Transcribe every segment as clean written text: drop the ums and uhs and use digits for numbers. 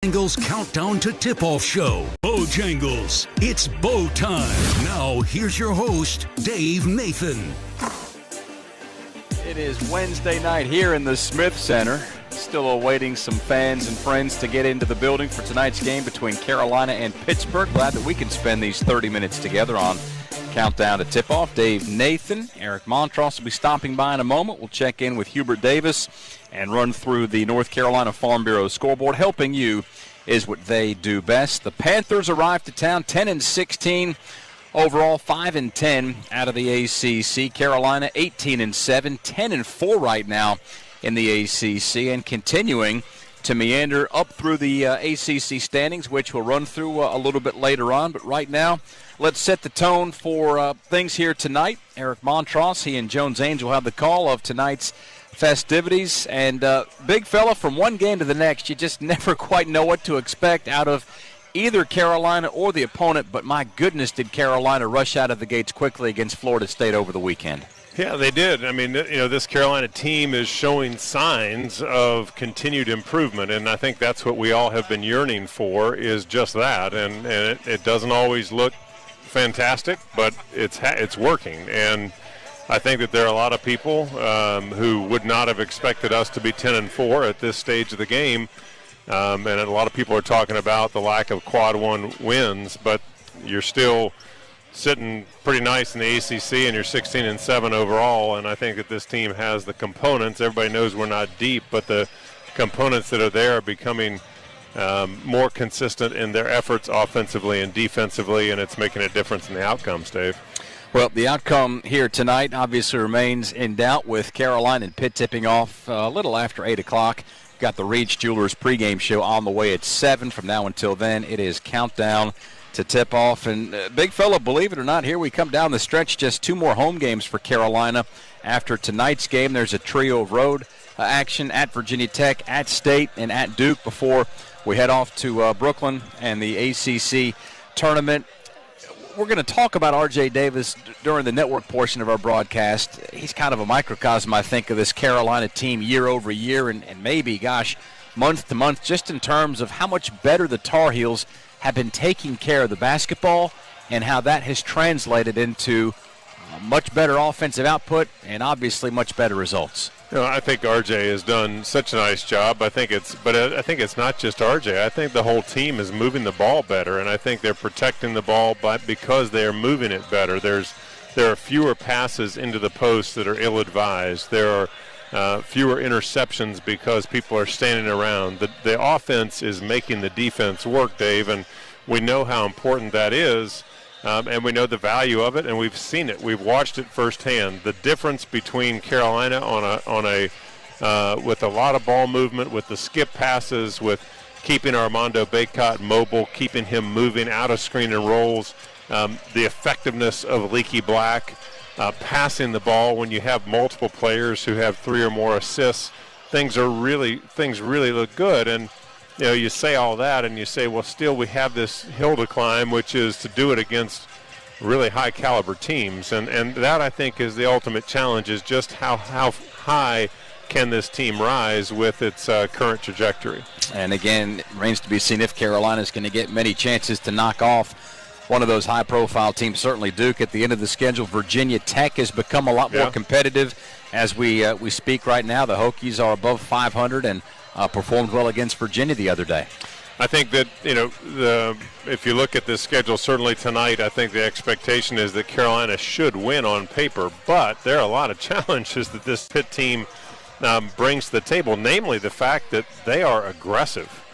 Bojangles Countdown to Tip-Off Show. Bojangles, it's Bo time. Now, here's your host, Dave Nathan. It is Wednesday night here in the Smith Center. Still awaiting some fans and friends to get into the building for tonight's game between Carolina and Pittsburgh. Glad that we can spend these 30 minutes together on Countdown to Tip-Off. Dave Nathan, Eric Montross will be stopping by in a moment. We'll check in with Hubert Davis and run through the North Carolina Farm Bureau scoreboard. Helping you is what they do best. The Panthers arrived to town 10-16. Overall, 5-10 out of the ACC. Carolina 18-7, 10-4 right now in the ACC, and continuing to meander up through the ACC standings, which we'll run through a little bit later on. But right now, let's set the tone for things here tonight. Eric Montross, he and Jones Angel have the call of tonight's festivities. And big fella, from one game to the next, you just never quite know what to expect out of either Carolina or the opponent, but my goodness, did Carolina rush out of the gates quickly against Florida State over the weekend. Yeah, they did. I mean, this Carolina team is showing signs of continued improvement, and I think that's what we all have been yearning for, is just that. And it doesn't always look fantastic, but it's working. And I think that there are a lot of people who would not have expected us to be 10-4 at this stage of the game. And a lot of people are talking about the lack of quad one wins, but you're still sitting pretty nice in the ACC, and you're 16-7 overall. And I think that this team has the components. Everybody knows we're not deep, but the components that are there are becoming more consistent in their efforts offensively and defensively, and it's making a difference in the outcomes, Dave. Well, the outcome here tonight obviously remains in doubt, with Carolina and Pitt tipping off a little after 8 o'clock. Got the Reed's Jewelers pregame show on the way at 7. From now until then, it is Countdown to Tip-Off. And big fella, believe it or not, here we come down the stretch. Just 2 more home games for Carolina. After tonight's game, there's a trio of road action at Virginia Tech, at State, and at Duke before we head off to Brooklyn and the ACC tournament. We're going to talk about R.J. Davis during the network portion of our broadcast. He's kind of a microcosm, I think, of this Carolina team year over year and maybe, gosh, month to month, just in terms of how much better the Tar Heels have been taking care of the basketball and how that has translated into much better offensive output and obviously much better results. I think RJ has done such a nice job. I think it's not just RJ. I think the whole team is moving the ball better, and I think they're protecting the ball because they are moving it better. There are fewer passes into the post that are ill-advised. There are fewer interceptions because people are standing around. The offense is making the defense work, Dave, and we know how important that is. And we know the value of it, and we've seen it. We've watched it firsthand. The difference between Carolina with a lot of ball movement, with the skip passes, with keeping Armando Bacot mobile, keeping him moving out of screen and rolls, the effectiveness of Leaky Black, passing the ball when you have multiple players who have 3 or more assists. Things really look good. And you say all that and you say, well, still we have this hill to climb, which is to do it against really high-caliber teams. And that, I think, is the ultimate challenge, is just how high can this team rise with its current trajectory. And, again, it remains to be seen if Carolina is going to get many chances to knock off one of those high-profile teams. Certainly Duke at the end of the schedule. Virginia Tech has become a lot more competitive as we speak right now. The Hokies are above 500 and performed well against Virginia the other day. I think that, if you look at this schedule, certainly tonight, I think the expectation is that Carolina should win on paper, but there are a lot of challenges that this Pitt team brings to the table, namely the fact that they are aggressive.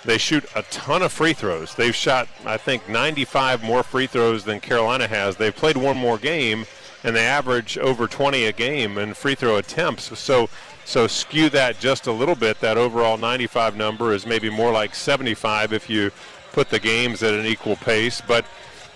They shoot a ton of free throws. They've shot, I think, 95 more free throws than Carolina has. They've played one more game, and they average over 20 a game in free throw attempts. So skew that just a little bit. That overall 95 number is maybe more like 75 if you put the games at an equal pace. But,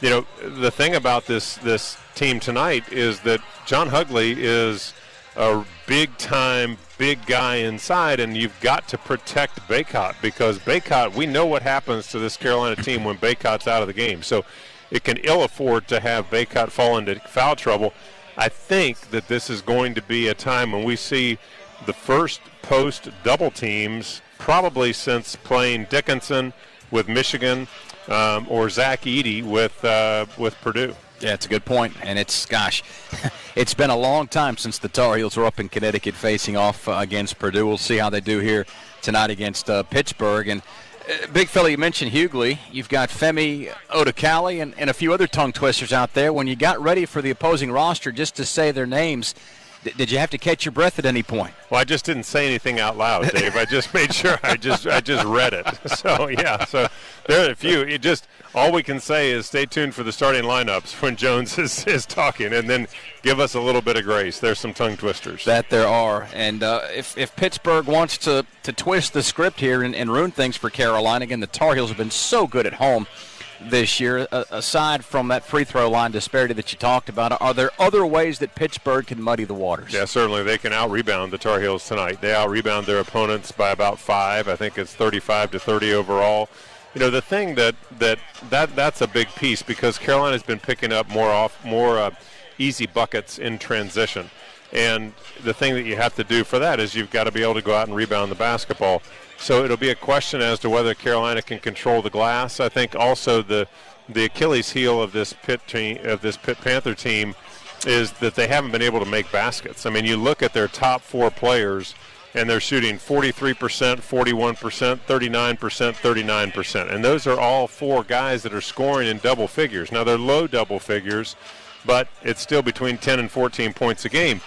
the thing about this team tonight is that John Hugley is a big-time, big guy inside, and you've got to protect Bacot, because Bacot, we know what happens to this Carolina team when Bacot's out of the game. So it can ill afford to have Bacot fall into foul trouble. I think that this is going to be a time when we see the first post double teams probably since playing Dickinson with Michigan or Zach Edey with Purdue. Yeah, it's a good point, and it's been a long time since the Tar Heels were up in Connecticut facing off against Purdue. We'll see how they do here tonight against Pittsburgh. And big fella, you mentioned Hughley. You've got Femi Odekale and a few other tongue twisters out there. When you got ready for the opposing roster just to say their names, did you have to catch your breath at any point? Well, I just didn't say anything out loud, Dave. I just made sure I just read it. So yeah, so there are a few. All we can say is stay tuned for the starting lineups when Jones is talking, and then give us a little bit of grace. There's some tongue twisters. That there are. And if Pittsburgh wants to twist the script here and ruin things for Carolina, again, the Tar Heels have been so good at home this year. Aside from that free throw line disparity that you talked about, are there other ways that Pittsburgh can muddy the waters? Yeah, certainly. They can out-rebound the Tar Heels tonight. They out-rebound their opponents by about 5. I think it's 35-30 overall. You know, the thing that's a big piece because Carolina's been picking up more easy buckets in transition. And the thing that you have to do for that is you've got to be able to go out and rebound the basketball. So it'll be a question as to whether Carolina can control the glass. I think also the Achilles heel of this Pitt Panther team is that they haven't been able to make baskets. I mean, you look at their top 4 players, and they're shooting 43%, 41%, 39%, 39%. And those are all 4 guys that are scoring in double figures. Now, they're low double figures, but it's still between 10 and 14 points a game.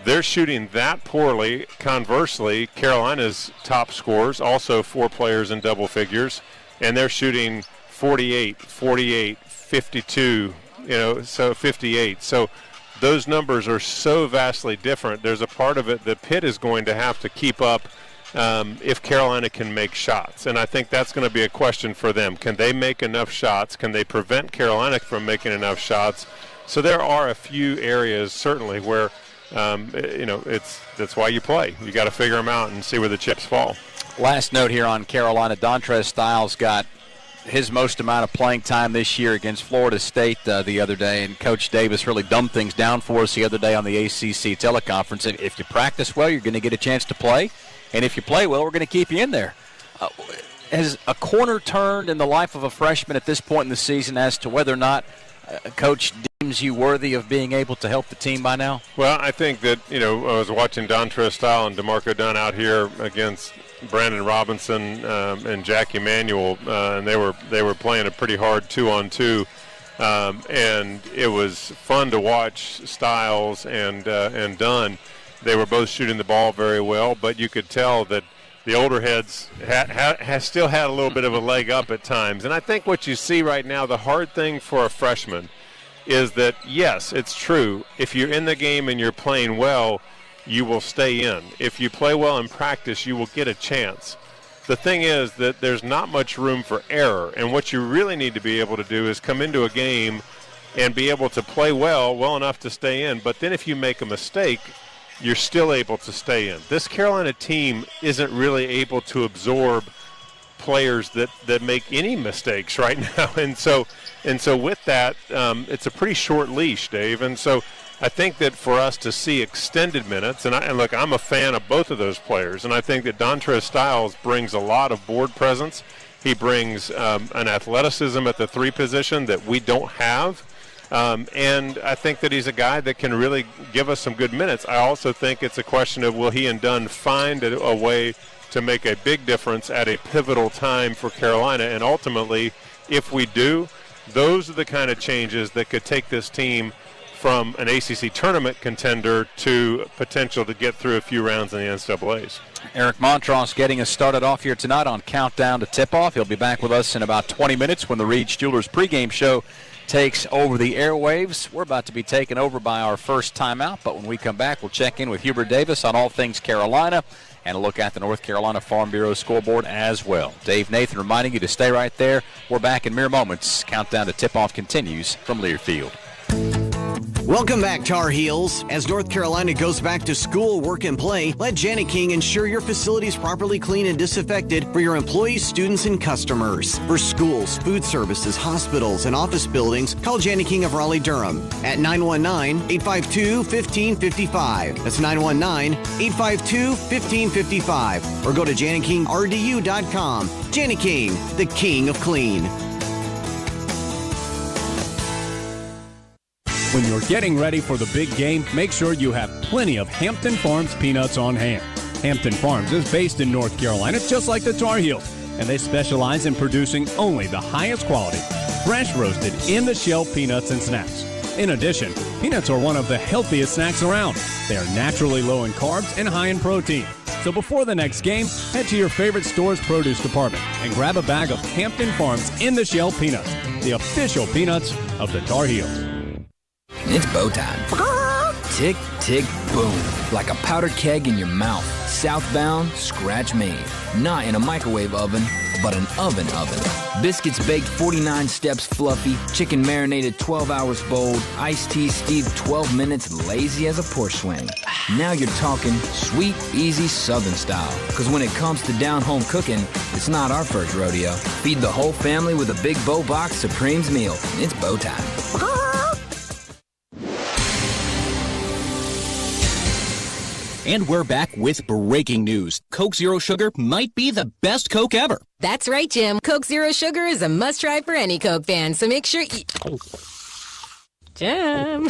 They're shooting that poorly. Conversely, Carolina's top scorers, also 4 players in double figures, and they're shooting 48, 48, 52, so 58. So those numbers are so vastly different. There's a part of it that Pitt is going to have to keep up if Carolina can make shots. And I think that's going to be a question for them. Can they make enough shots? Can they prevent Carolina from making enough shots? So there are a few areas, certainly, where that's why you play. You got to figure them out and see where the chips fall. Last note here on Carolina, Dontrez Styles got his most amount of playing time this year against Florida State the other day, and Coach Davis really dumbed things down for us the other day on the ACC teleconference. If you practice well, you're going to get a chance to play, and if you play well, we're going to keep you in there. Has a corner turned in the life of a freshman at this point in the season as to whether or not Coach deems you worthy of being able to help the team by now? Well, I think that, I was watching Dontrez Styles and DeMarco Dunn out here against Brandon Robinson and Jack Emanuel, and they were playing a pretty hard 2-on-2, and it was fun to watch Styles and Dunn. They were both shooting the ball very well, but you could tell that the older heads still had a little bit of a leg up at times. And I think what you see right now, the hard thing for a freshman is that, yes, it's true. If you're in the game and you're playing well, you will stay in. If you play well in practice, you will get a chance. The thing is that there's not much room for error. And what you really need to be able to do is come into a game and be able to play well enough to stay in. But then if you make a mistake, you're still able to stay in. This Carolina team isn't really able to absorb players that make any mistakes right now. And so with that, it's a pretty short leash, Dave. And so I think that for us to see extended minutes, and look, I'm a fan of both of those players, and I think that Dontrez Styles brings a lot of board presence. He brings an athleticism at the 3 position that we don't have. And I think that he's a guy that can really give us some good minutes. I also think it's a question of will he and Dunn find a way to make a big difference at a pivotal time for Carolina. And ultimately, if we do, those are the kind of changes that could take this team from an ACC tournament contender to potential to get through a few rounds in the NCAAs. Eric Montross getting us started off here tonight on Countdown to Tip-Off. He'll be back with us in about 20 minutes when the Reed's Jewelers pregame show takes over the airwaves. We're about to be taken over by our first timeout, but when we come back, we'll check in with Hubert Davis on all things Carolina and a look at the North Carolina Farm Bureau scoreboard as well. Dave Nathan reminding you to stay right there. We're back in mere moments. Countdown to Tip-Off continues from Learfield. Welcome back, Tar Heels. As North Carolina goes back to school, work, and play, let Janney King ensure your facility is properly clean and disinfected for your employees, students, and customers. For schools, food services, hospitals, and office buildings, call Janney King of Raleigh-Durham at 919-852-1555. That's 919-852-1555. Or go to JanneyKingRDU.com. Janney King, the king of clean. When you're getting ready for the big game, make sure you have plenty of Hampton Farms peanuts on hand. Hampton Farms is based in North Carolina, just like the Tar Heels, and they specialize in producing only the highest quality, fresh roasted, in-the-shell peanuts and snacks. In addition, peanuts are one of the healthiest snacks around. They are naturally low in carbs and high in protein. So before the next game, head to your favorite store's produce department and grab a bag of Hampton Farms in-the-shell peanuts, the official peanuts of the Tar Heels. It's bow time. Tick, tick, boom. Like a powder keg in your mouth. Southbound, scratch made. Not in a microwave oven, but an oven. Biscuits baked 49 steps fluffy. Chicken marinated 12 hours bold. Iced tea steeped 12 minutes lazy as a porch swing. Now you're talking sweet, easy Southern style. Because when it comes to down-home cooking, it's not our first rodeo. Feed the whole family with a Big Bow Box Supremes meal. It's bow time. And we're back with breaking news. Coke Zero Sugar might be the best Coke ever. That's right, Jim. Coke Zero Sugar is a must-try for any Coke fan, so make sure you... Jim.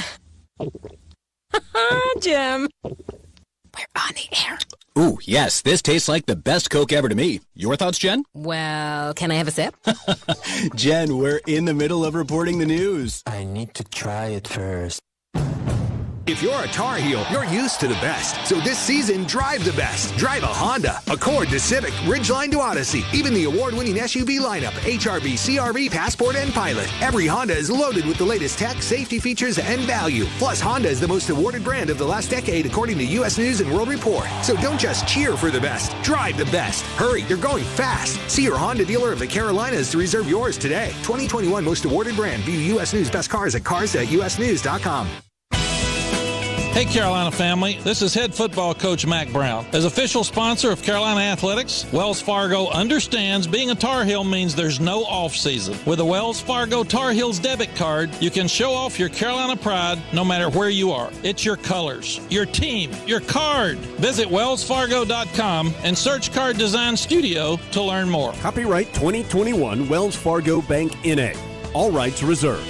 Jim. We're on the air. Ooh, yes, this tastes like the best Coke ever to me. Your thoughts, Jen? Well, can I have a sip? Jen, we're in the middle of reporting the news. I need to try it first. If you're a Tar Heel, you're used to the best. So this season, drive the best. Drive a Honda, Accord to Civic, Ridgeline to Odyssey, even the award-winning SUV lineup, HRV, CRV, Passport, and Pilot. Every Honda is loaded with the latest tech, safety features, and value. Plus, Honda is the most awarded brand of the last decade, according to U.S. News and World Report. So don't just cheer for the best. Drive the best. Hurry, you're going fast. See your Honda dealer of the Carolinas to reserve yours today. 2021 most awarded brand. View U.S. News best cars at cars.usnews.com. Hey Carolina family, this is head football coach Mac Brown. As official sponsor of Carolina Athletics, Wells Fargo understands being a Tar Heel means there's no off season. With a Wells Fargo Tar Heels debit card, you can show off your Carolina pride no matter where you are. It's your colors, your team, your card. Visit wellsfargo.com and search Card Design Studio to learn more. Copyright 2021 Wells Fargo Bank N.A. All rights reserved.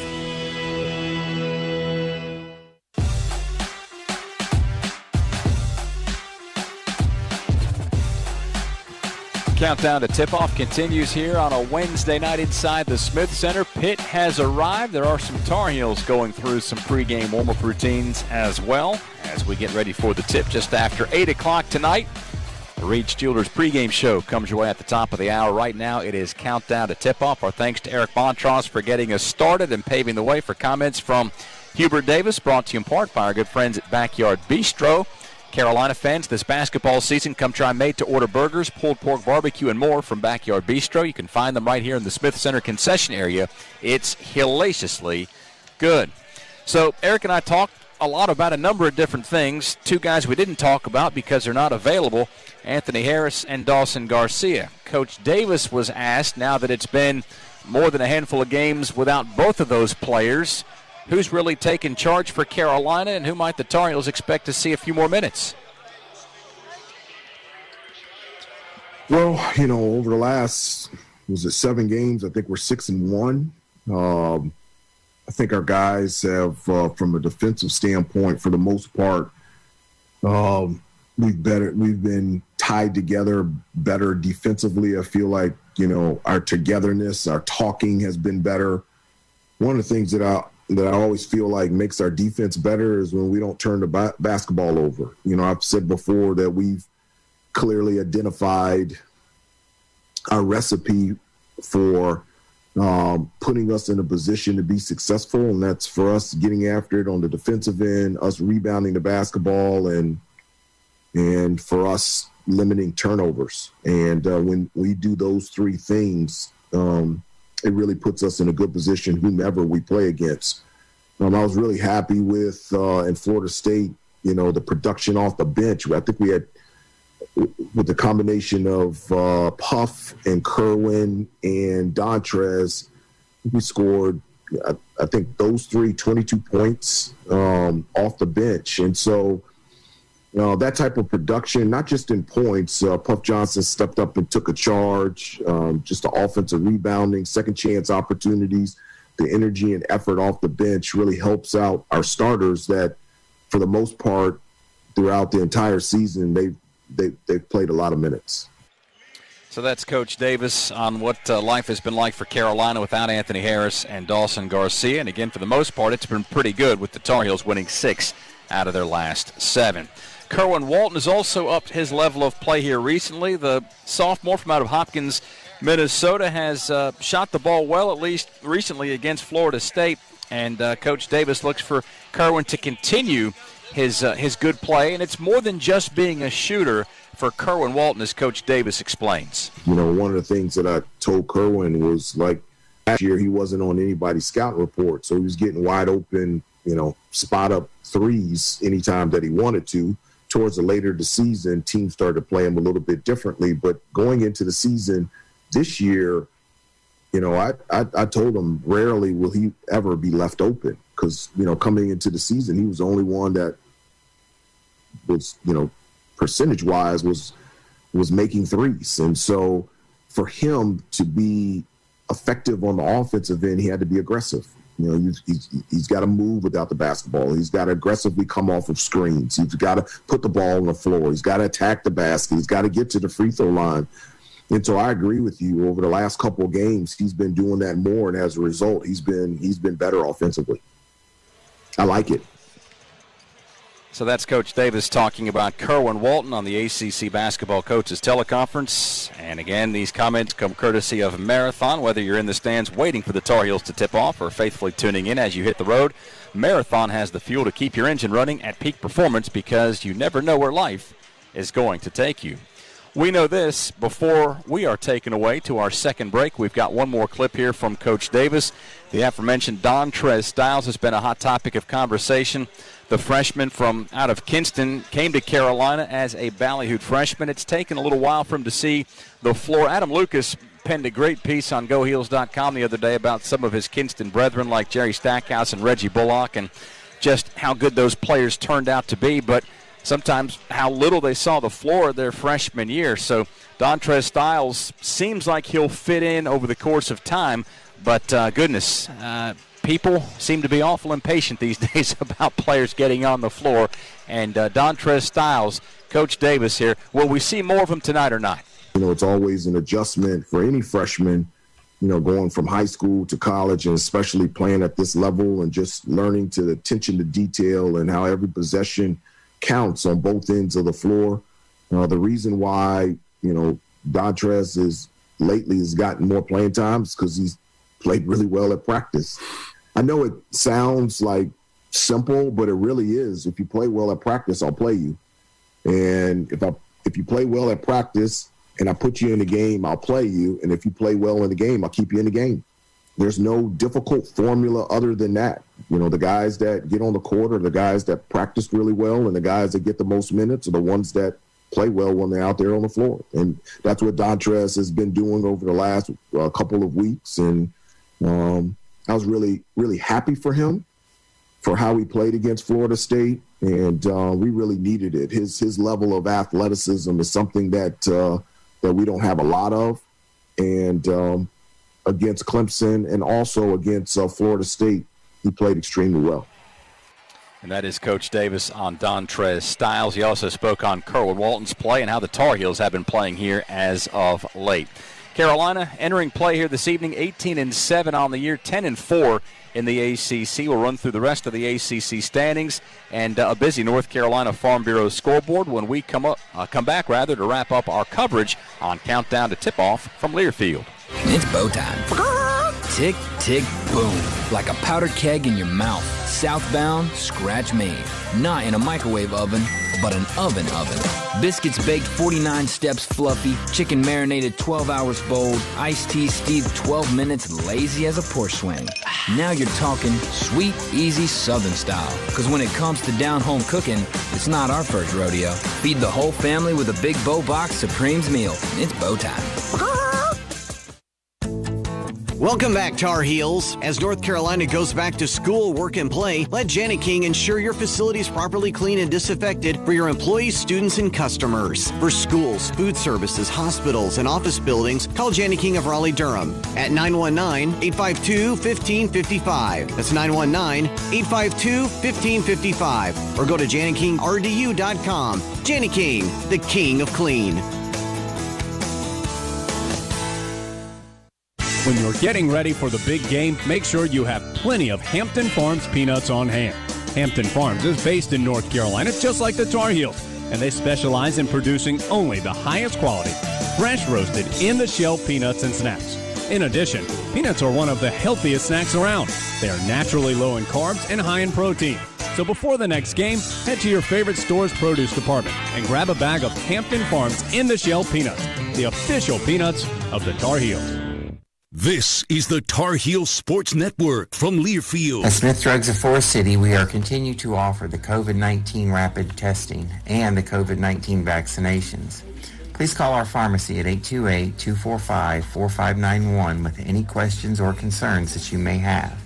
Countdown to tip-off continues here on a Wednesday night inside the Smith Center. Pitt has arrived. There are some Tar Heels going through some pregame warm-up routines as well as we get ready for the tip just after 8 o'clock tonight. The Reed Steelers pregame show comes your way at the top of the hour. Right now it is Countdown to tip-off. Our thanks to Eric Montross for getting us started and paving the way for comments from Hubert Davis, brought to you in part by our good friends at Backyard Bistro. Carolina fans, this basketball season, come try made-to-order burgers, pulled pork barbecue, and more from Backyard Bistro. You can find them right here in the Smith Center concession area. It's hellaciously good. So Eric and I talked a lot about a number of different things. Two guys we didn't talk about because they're not available, Anthony Harris and Dawson Garcia. Coach Davis was asked, now that it's been more than a handful of games without both of those players, who's really taken charge for Carolina, and who might the Tar Heels expect to see a few more minutes? Well, over the last, 7 games, I think we're 6-1. I think our guys have, from a defensive standpoint, for the most part, we've been tied together better defensively. I feel like, our togetherness, our talking has been better. One of the things that I always feel like makes our defense better is when we don't turn the basketball over. I've said before that we've clearly identified our recipe for putting us in a position to be successful, and that's for us getting after it on the defensive end, us rebounding the basketball, and for us limiting turnovers. And when we do those 3 things, it really puts us in a good position, whomever we play against. I was really happy with in Florida State, the production off the bench. I think we had, with the combination of Puff and Kerwin and Dontrez, we scored, I think those 22 points off the bench. And so that type of production, not just in points, Puff Johnson stepped up and took a charge, just the offensive rebounding, second chance opportunities, the energy and effort off the bench really helps out our starters that, for the most part, throughout the entire season, they've played a lot of minutes. So that's Coach Davis on what life has been like for Carolina without Anthony Harris and Dawson Garcia. And again, for the most part, it's been pretty good with the Tar Heels winning 6 out of their last 7. Kerwin Walton has also upped his level of play here recently. The sophomore from out of Hopkins, Minnesota, has shot the ball well, at least recently, against Florida State. And Coach Davis looks for Kerwin to continue his good play. And it's more than just being a shooter for Kerwin Walton, as Coach Davis explains. One of the things that I told Kerwin was, like, last year he wasn't on anybody's scout report, so he was getting wide open, spot up threes anytime that he wanted to. Towards the later the season, teams started to play him a little bit differently. But going into the season this year, I told him rarely will he ever be left open because, coming into the season, he was the only one that was, percentage-wise was making threes. And so for him to be effective on the offensive end, he had to be aggressive. He's got to move without the basketball. He's got to aggressively come off of screens. He's got to put the ball on the floor. He's got to attack the basket. He's got to get to the free throw line. And so I agree with you. Over the last couple of games, he's been doing that more, and as a result, he's been better offensively. I like it. So that's Coach Davis talking about Kerwin Walton on the ACC Basketball Coaches Teleconference. And again, these comments come courtesy of Marathon. Whether you're in the stands waiting for the Tar Heels to tip off or faithfully tuning in as you hit the road, Marathon has the fuel to keep your engine running at peak performance because you never know where life is going to take you. We know this. Before we are taken away to our second break, we've got one more clip here from Coach Davis. The aforementioned Dontrez Styles has been a hot topic of conversation. The freshman from out of Kinston came to Carolina as a ballyhooed freshman. It's taken a little while for him to see the floor. Adam Lucas penned a great piece on GoHeels.com the other day about some of his Kinston brethren like Jerry Stackhouse and Reggie Bullock and just how good those players turned out to be, but sometimes how little they saw the floor their freshman year. So Dontrez Styles seems like he'll fit in over the course of time, but goodness, people seem to be awful impatient these days about players getting on the floor. And Dontrez Styles, Coach Davis here, will we see more of him tonight or not? It's always an adjustment for any freshman, going from high school to college and especially playing at this level and just learning to attention to detail and how every possession counts on both ends of the floor. The reason why, Dontrez lately has gotten more playing time is because he's played really well at practice. I know it sounds like simple, but it really is. If you play well at practice, I'll play you. And if you play well at practice and I put you in the game, I'll play you. And if you play well in the game, I'll keep you in the game. There's no difficult formula other than that. The guys that get on the court are the guys that practice really well, and the guys that get the most minutes are the ones that play well when they're out there on the floor. And that's what Dontrez has been doing over the last couple of weeks. And I was really, really happy for him for how he played against Florida State, and we really needed it. His level of athleticism is something that we don't have a lot of, and against Clemson and also against Florida State, he played extremely well. And that is Coach Davis on Dontrez Styles. He also spoke on Kerwin Walton's play and how the Tar Heels have been playing here as of late. Carolina entering play here this evening, 18-7 on the year, 10-4 in the ACC. We'll run through the rest of the ACC standings and a busy North Carolina Farm Bureau scoreboard when we come back to wrap up our coverage on Countdown to Tip-Off from Learfield. It's bow time. tick, tick, boom. Like a powder keg in your mouth. Southbound, scratch made. Not in a microwave oven, but an oven. Biscuits baked 49 steps fluffy. Chicken marinated 12 hours bold. Iced tea steeped 12 minutes lazy as a porch swing. Now you're talking sweet, easy Southern style. Because when it comes to down-home cooking, it's not our first rodeo. Feed the whole family with a Big Bow Box Supremes meal. It's bow time. Welcome back, Tar Heels. As North Carolina goes back to school, work, and play, let Jana King ensure your facility is properly clean and disinfected for your employees, students, and customers. For schools, food services, hospitals, and office buildings, call Jana King of Raleigh-Durham at 919-852-1555. That's 919-852-1555. Or go to JanaKingRDU.com. Jana King, the king of clean. When you're getting ready for the big game, make sure you have plenty of Hampton Farms peanuts on hand. Hampton Farms is based in North Carolina, just like the Tar Heels, and they specialize in producing only the highest quality, fresh roasted, in-the-shell peanuts and snacks. In addition, peanuts are one of the healthiest snacks around. They are naturally low in carbs and high in protein. So before the next game, head to your favorite store's produce department and grab a bag of Hampton Farms in-the-shell peanuts, the official peanuts of the Tar Heels. This is the Tar Heel Sports Network from Learfield. At Smith Drugs of Forest City, we are continuing to offer the COVID-19 rapid testing and the COVID-19 vaccinations. Please call our pharmacy at 828-245-4591 with any questions or concerns that you may have.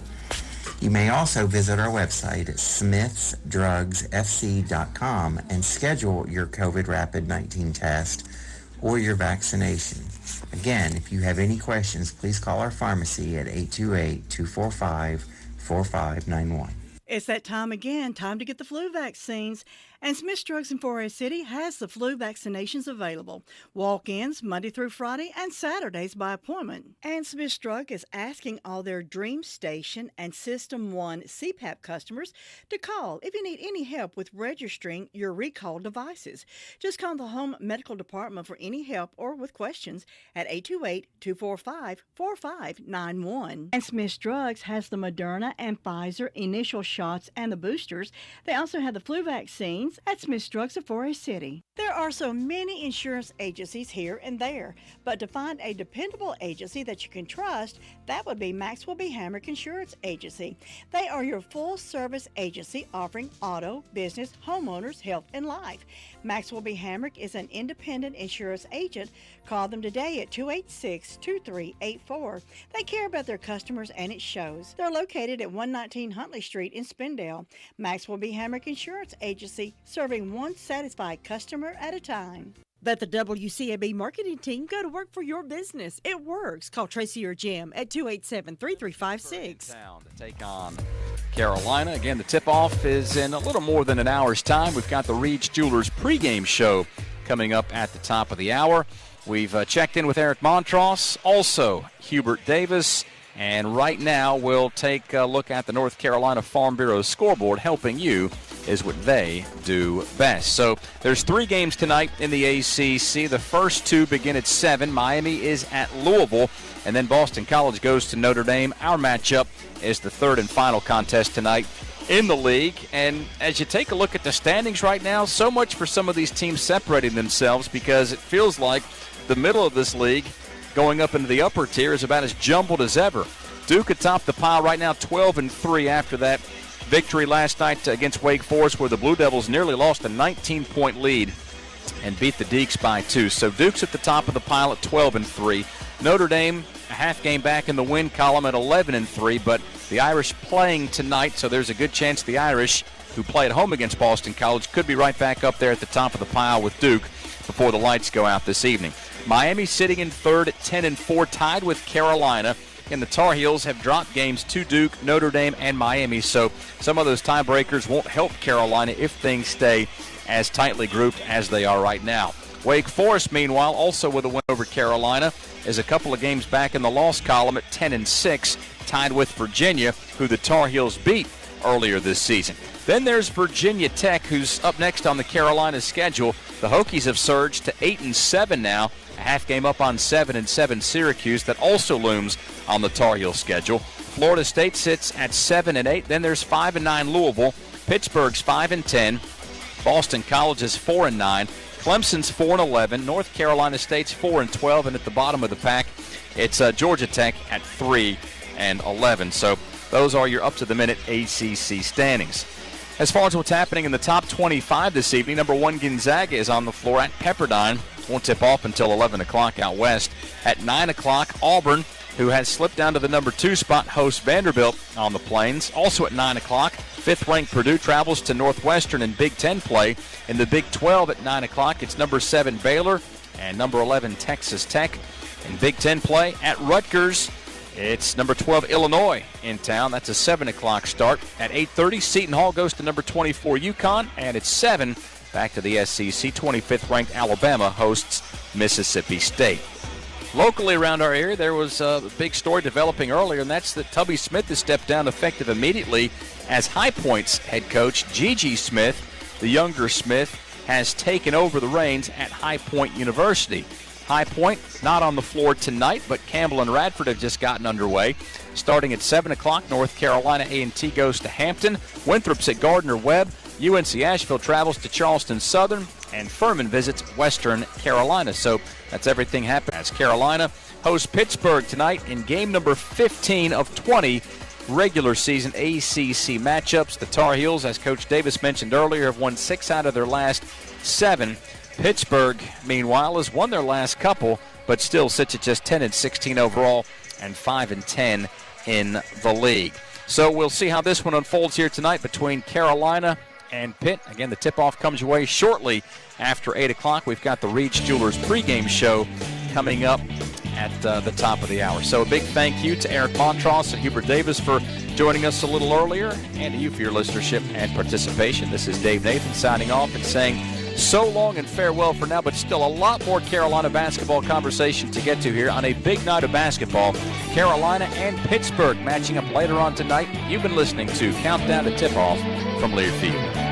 You may also visit our website at smithsdrugsfc.com and schedule your COVID rapid 19 test or your vaccination. Again, if you have any questions, please call our pharmacy at 828-245-4591. It's that time again, time to get the flu vaccines. And Smith's Drugs in Forest City has the flu vaccinations available. Walk-ins Monday through Friday and Saturdays by appointment. And Smith's Drug is asking all their Dream Station and System 1 CPAP customers to call if you need any help with registering your recall devices. Just call the Home Medical Department for any help or with questions at 828-245-4591. And Smith's Drugs has the Moderna and Pfizer initial shots and the boosters. They also have the flu vaccines at Smith's Drugs of Forest City. There are so many insurance agencies here and there, but to find a dependable agency that you can trust, that would be Maxwell B. Hamrick Insurance Agency. They are your full-service agency offering auto, business, homeowners, health, and life. Maxwell B. Hamrick is an independent insurance agent. Call them today at 286-2384. They care about their customers, and it shows. They're located at 119 Huntley Street in Spindale. Maxwell B. Hamrick Insurance Agency, serving one satisfied customer at a time. Let the WCAB marketing team go to work for your business. It works. Call Tracy or Jim at 287-3356. To take on Carolina. Again, the tip-off is in a little more than an hour's time. We've got the Reed's Jewelers pregame show coming up at the top of the hour. We've checked in with Eric Montross, also Hubert Davis, and right now we'll take a look at the North Carolina Farm Bureau scoreboard. Helping you is what they do best. So there's 3 games tonight in the ACC. The first 2 begin at 7. Miami is at Louisville, and then Boston College goes to Notre Dame. Our matchup is the third and final contest tonight in the league. And as you take a look at the standings right now, so much for some of these teams separating themselves, because it feels like the middle of this league going up into the upper tier is about as jumbled as ever. Duke atop the pile right now, 12-3 after that victory last night against Wake Forest, where the Blue Devils nearly lost a 19-point lead and beat the Deacs by 2. So Duke's at the top of the pile at 12-3. Notre Dame a half game back in the win column at 11-3, but the Irish playing tonight, so there's a good chance the Irish, who play at home against Boston College, could be right back up there at the top of the pile with Duke before the lights go out this evening. Miami sitting in third at 10-4, tied with Carolina. And the Tar Heels have dropped games to Duke, Notre Dame, and Miami. So some of those tiebreakers won't help Carolina if things stay as tightly grouped as they are right now. Wake Forest, meanwhile, also with a win over Carolina, is a couple of games back in the loss column at 10-6, tied with Virginia, who the Tar Heels beat earlier this season. Then there's Virginia Tech, who's up next on the Carolina schedule. The Hokies have surged to 8-7 now, a half game up on 7-7 Syracuse. That also looms on the Tar Heel schedule. Florida State sits at 7-8. Then there's 5-9 Louisville. Pittsburgh's 5-10. Boston College is 4-9. Clemson's 4-11. North Carolina State's 4-12. And at the bottom of the pack, it's Georgia Tech at 3-11. So those are your up-to-the-minute ACC standings. As far as what's happening in the top 25 this evening, number 1 Gonzaga is on the floor at Pepperdine. Won't tip off until 11 o'clock out west. At 9 o'clock, Auburn, who has slipped down to the number 2 spot, hosts Vanderbilt on the Plains. Also at 9 o'clock, 5th-ranked Purdue travels to Northwestern in Big Ten play. In the Big 12 at 9 o'clock, it's number 7 Baylor and number 11 Texas Tech. In Big Ten play at Rutgers, it's number 12 Illinois in town. That's a 7 o'clock start. At 8:30, Seton Hall goes to number 24 UConn, and it's 7 back to the SEC. 25th-ranked Alabama hosts Mississippi State. Locally around our area, there was a big story developing earlier, and that's that Tubby Smith has stepped down effective immediately as High Point's head coach. Gigi Smith, the younger Smith, has taken over the reins at High Point University. High Point not on the floor tonight, but Campbell and Radford have just gotten underway. Starting at 7 o'clock, North Carolina A&T goes to Hampton. Winthrop's at Gardner-Webb. UNC Asheville travels to Charleston Southern, and Furman visits Western Carolina. So that's everything happening as Carolina hosts Pittsburgh tonight in game number 15 of 20 regular season ACC matchups. The Tar Heels, as Coach Davis mentioned earlier, have won 6 out of their last 7. Pittsburgh, meanwhile, has won their last couple, but still sits at just 10-16 overall and 5-10 in the league. So we'll see how this one unfolds here tonight between Carolina and Pitt. Again, the tip-off comes your way shortly after 8 o'clock. We've got the Reed's Jewelers pregame show coming up at the top of the hour. So a big thank you to Eric Montross and Hubert Davis for joining us a little earlier, and to you for your listenership and participation. This is Dave Nathan signing off and saying so long and farewell for now, but still a lot more Carolina basketball conversation to get to here on a big night of basketball. Carolina and Pittsburgh matching up later on tonight. You've been listening to Countdown to Tip-Off from Learfield.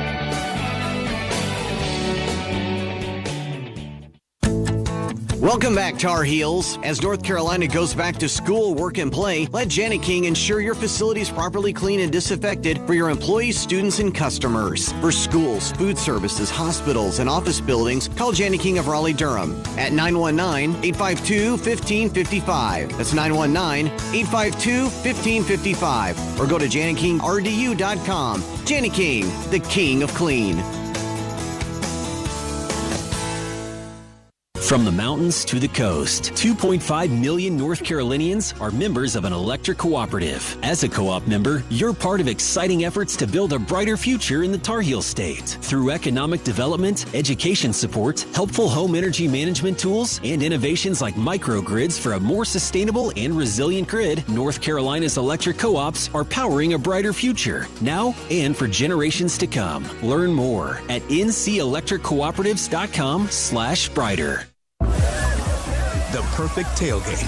Welcome back, Tar Heels. As North Carolina goes back to school, work, and play, let Jani King ensure your facility is properly clean and disinfected for your employees, students, and customers. For schools, food services, hospitals, and office buildings, call Jani King of Raleigh-Durham at 919-852-1555. That's 919-852-1555. Or go to JaniKingRDU.com. Jani King, the king of clean. From the mountains to the coast, 2.5 million North Carolinians are members of an electric cooperative. As a co-op member, you're part of exciting efforts to build a brighter future in the Tar Heel State. Through economic development, education support, helpful home energy management tools, and innovations like microgrids for a more sustainable and resilient grid, North Carolina's electric co-ops are powering a brighter future, now and for generations to come. Learn more at ncelectriccooperatives.com/brighter. The perfect tailgate.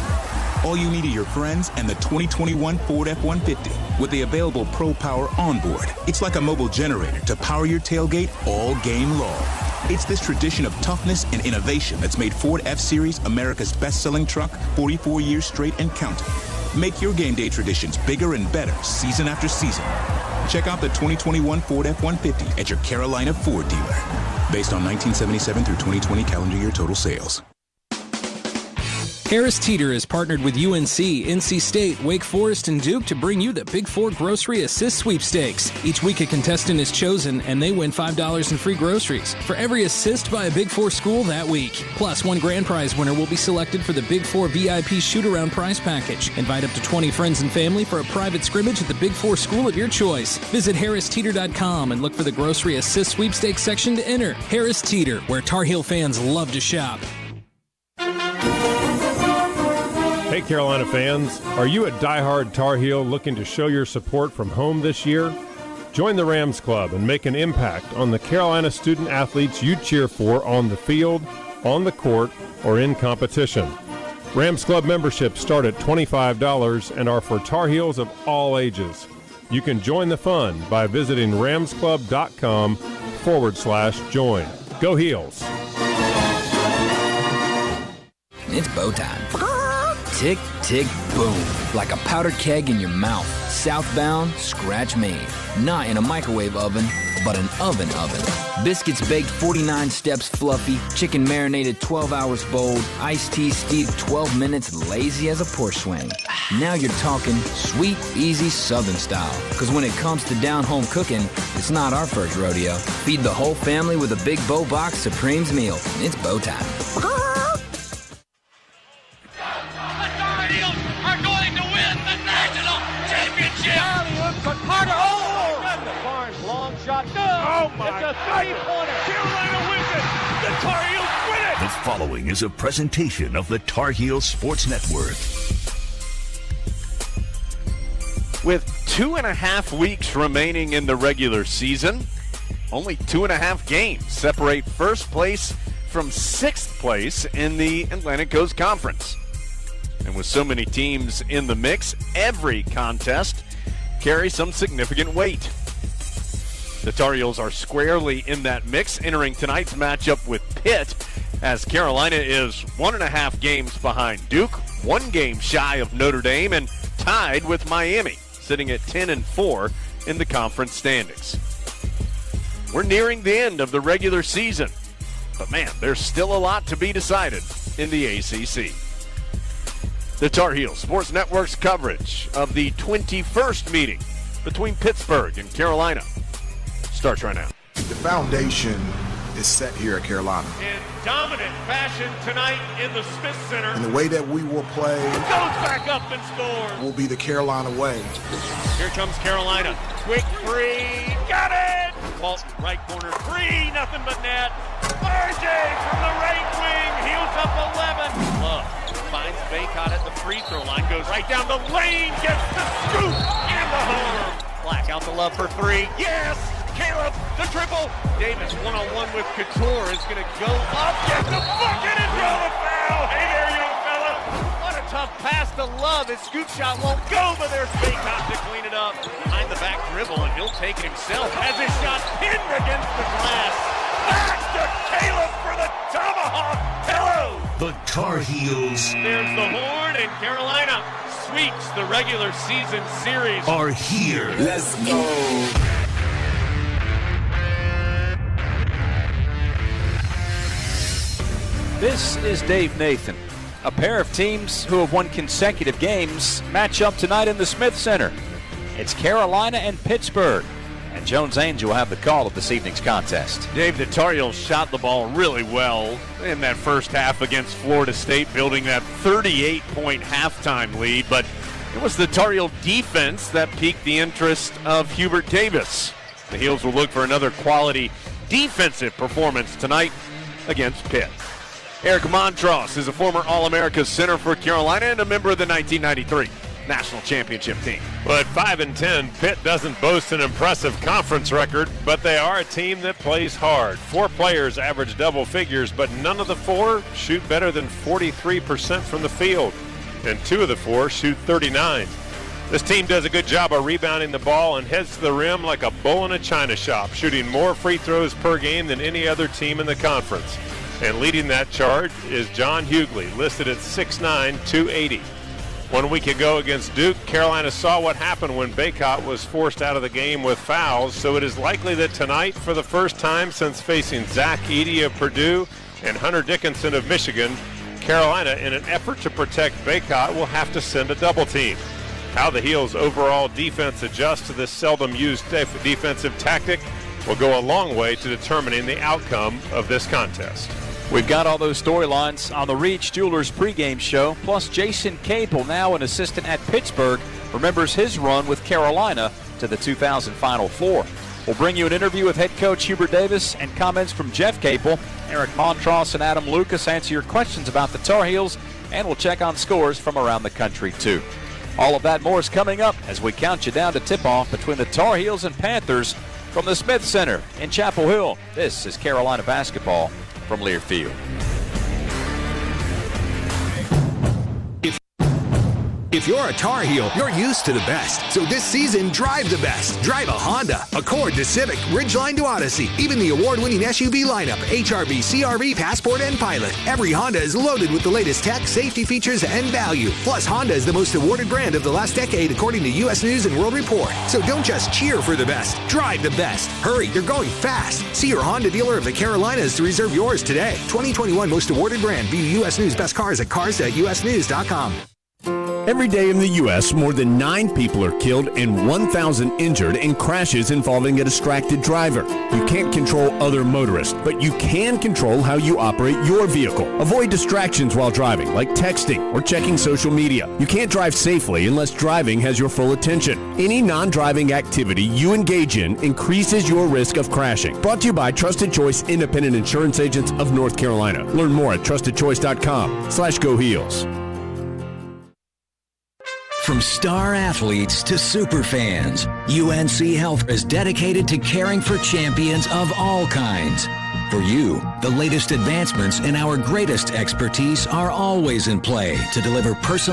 All you need are your friends and the 2021 Ford F-150 with the available Pro Power onboard. It's like a mobile generator to power your tailgate all game long. It's this tradition of toughness and innovation that's made Ford F-Series America's best-selling truck 44 years straight and counting. Make your game day traditions bigger and better season after season. Check out the 2021 Ford F-150 at your Carolina Ford dealer. Based on 1977 through 2020 calendar year total sales. Harris Teeter has partnered with UNC, NC State, Wake Forest, and Duke to bring you the Big Four Grocery Assist Sweepstakes. Each week a contestant is chosen, and they win $5 in free groceries for every assist by a Big Four school that week. Plus, one grand prize winner will be selected for the Big Four VIP shoot-around prize package. Invite up to 20 friends and family for a private scrimmage at the Big Four school of your choice. Visit HarrisTeeter.com and look for the Grocery Assist Sweepstakes section to enter. Harris Teeter, where Tar Heel fans love to shop. Hey Carolina fans, are you a diehard Tar Heel looking to show your support from home this year? Join the Rams Club and make an impact on the Carolina student athletes you cheer for on the field, on the court, or in competition. Rams Club memberships start at $25 and are for Tar Heels of all ages. You can join the fun by visiting ramsclub.com/join. Go Heels! it's bow time. Tick, tick, boom. Like a powder keg in your mouth. Southbound, scratch made. Not in a microwave oven, but an oven. Biscuits baked 49 steps fluffy. Chicken marinated 12 hours bold. Iced tea steeped 12 minutes lazy as a porch swing. Now you're talking sweet, easy Southern style. Because when it comes to down-home cooking, it's not our first rodeo. Feed the whole family with a Big Bow Box Supremes meal. It's bow time. Oh my! It's a three-pointer. Carolina wins it. The Tar Heels win it. The following is a presentation of the Tar Heels Sports Network. With 2.5 weeks remaining in the regular season, only 2.5 games separate first place from sixth place in the Atlantic Coast Conference. And with so many teams in the mix, every contest carries some significant weight. The Tar Heels are squarely in that mix, entering tonight's matchup with Pitt, as Carolina is 1.5 games behind Duke, 1 game shy of Notre Dame, and tied with Miami, sitting at 10-4 in the conference standings. We're nearing the end of the regular season, but man, there's still a lot to be decided in the ACC. The Tar Heels Sports Network's coverage of the 21st meeting between Pittsburgh and Carolina starts right now. The foundation is set here at Carolina. In dominant fashion tonight in the Smith Center. And the way that we will play goes back up and scores. Will be the Carolina way. Here comes Carolina. Quick free. Got it! Walton, right corner. Free. Nothing but net. RJ from the right wing. Heels up 11. Love finds Baycott at the free throw line. Goes right down the lane. Gets the scoop and the harm. Black out to Love for three. Yes! Caleb, the triple. Davis one-on-one with Couture is going to go up, get the bucket, and draw the foul. Hey there, young fella. What a tough pass to Love. His scoop shot won't go, but there's Baycott to clean it up. Behind the back dribble, and he'll take it himself. Has his shot pinned against the glass. Back to Caleb for the tomahawk. Hello. The Tar Heels. There's the horn, and Carolina sweeps the regular season series. Are here. Let's go. This is Dave Nathan. A pair of teams who have won consecutive games match up tonight in the Smith Center. It's Carolina and Pittsburgh. And Jones Angel will have the call of this evening's contest. Dave, the Tar Heels shot the ball really well in that first half against Florida State, building that 38-point halftime lead. But it was the Tar Heel defense that piqued the interest of Hubert Davis. The Heels will look for another quality defensive performance tonight against Pitt. Eric Montross is a former All-America center for Carolina and a member of the 1993 National Championship team. Well, at 5-10, Pitt doesn't boast an impressive conference record, but they are a team that plays hard. 4 players average double figures, but none of the 4 shoot better than 43% from the field, and 2 of the 4 shoot 39. This team does a good job of rebounding the ball and heads to the rim like a bull in a china shop, shooting more free throws per game than any other team in the conference. And leading that charge is John Hughley, listed at 6'9", 280. 1 week ago against Duke, Carolina saw what happened when Baycott was forced out of the game with fouls, so it is likely that tonight, for the first time since facing Zach Edey of Purdue and Hunter Dickinson of Michigan, Carolina, in an effort to protect Baycott, will have to send a double team. How the Heels' overall defense adjusts to this seldom used defensive tactic will go a long way to determining the outcome of this contest. We've got all those storylines on the Reach Jewelers pregame show, plus Jason Capel, now an assistant at Pittsburgh, remembers his run with Carolina to the 2000 Final Four. We'll bring you an interview with head coach Hubert Davis and comments from Jeff Capel. Eric Montross and Adam Lucas answer your questions about the Tar Heels, and we'll check on scores from around the country, too. All of that more is coming up as we count you down to tip-off between the Tar Heels and Panthers from the Smith Center in Chapel Hill. This is Carolina basketball from If you're a Tar Heel, you're used to the best. So this season, drive the best. Drive a Honda, Accord to Civic, Ridgeline to Odyssey. Even the award-winning SUV lineup, HRV, CRV, Passport, and Pilot. Every Honda is loaded with the latest tech, safety features, and value. Plus, Honda is the most awarded brand of the last decade, according to U.S. News and World Report. So don't just cheer for the best. Drive the best. Hurry, you're going fast. See your Honda dealer of the Carolinas to reserve yours today. 2021 most awarded brand. View U.S. News best cars at cars.usnews.com. Every day in the U.S., more than 9 people are killed and 1,000 injured in crashes involving a distracted driver. You can't control other motorists, but you can control how you operate your vehicle. Avoid distractions while driving, like texting or checking social media. You can't drive safely unless driving has your full attention. Any non-driving activity you engage in increases your risk of crashing. Brought to you by Trusted Choice Independent Insurance Agents of North Carolina. Learn more at trustedchoice.com/GoHeels. From star athletes to super fans, UNC Health is dedicated to caring for champions of all kinds. For you, the latest advancements and our greatest expertise are always in play to deliver personal